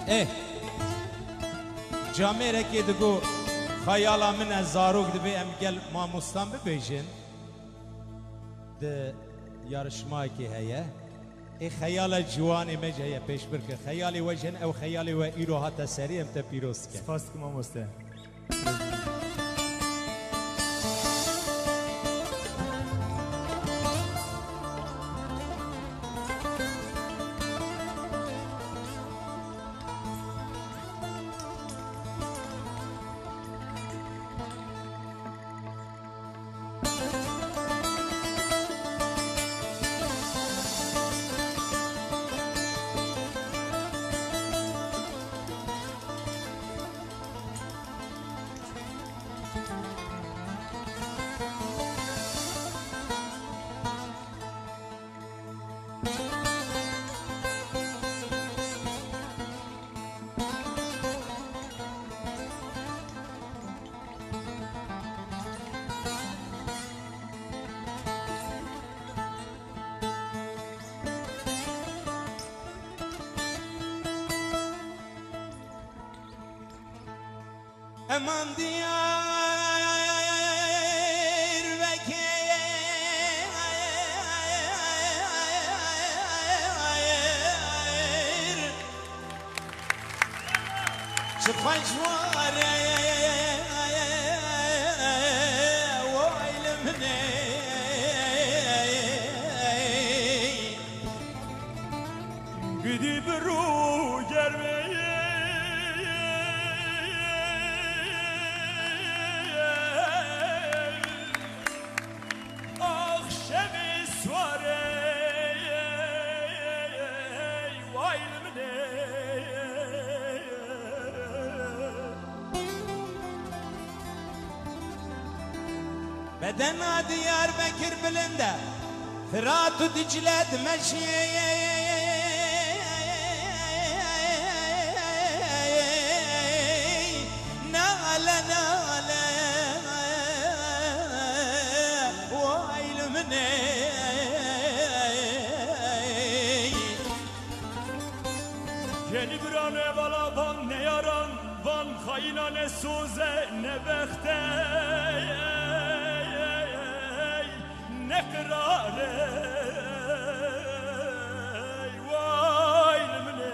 اه جامعه که دگو خیالا من از زاروک دبی ام گل ما مستان ببیجن ده yarışma ki heye خیال جوانی مجه پیش برکه خیالی وجهن او خیالی و ایرو حتی سری ام تا پیروز که سپاس که ما مسته Aman diyar vekir çıfaş var وعلمني Gidi bru germeye بدنا ديار بكر بلنده فرات ودجلة مشي نالا نالا وعيل مني Yeni bir an evvela van ne yaran van hayına ne suze ne bekte ne kırare vay limne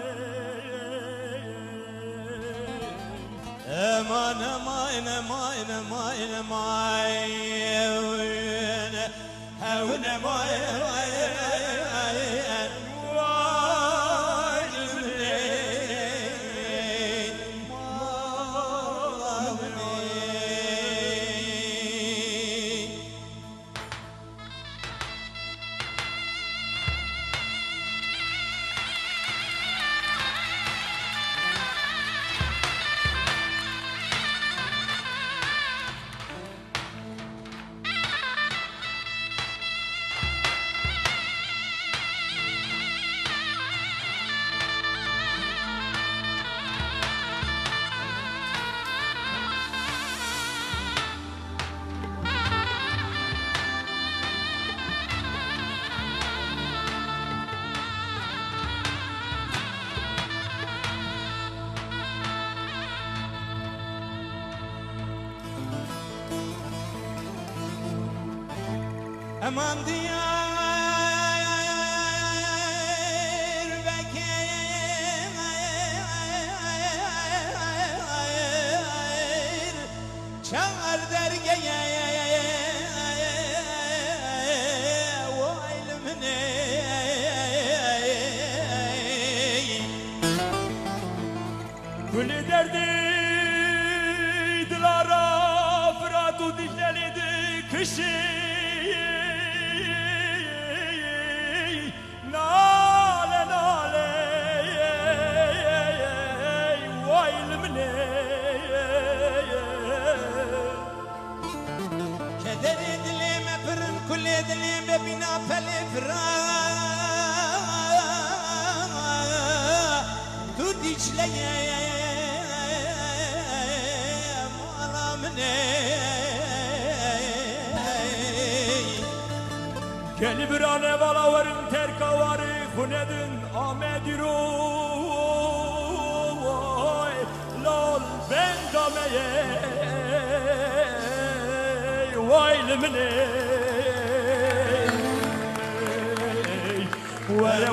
aman aman aman aman aman هون aman diyar vekir çağır dergeye وعلمني Gül derdi dilara Fırat u Dicle'liydi kışı nale nale vay limne keder edilim fırın kul edilim bina feli fırat tu Dicle'ye malamne Gel bir an evvela varın terkavarı hunedin Ahmediru وای لمنه وره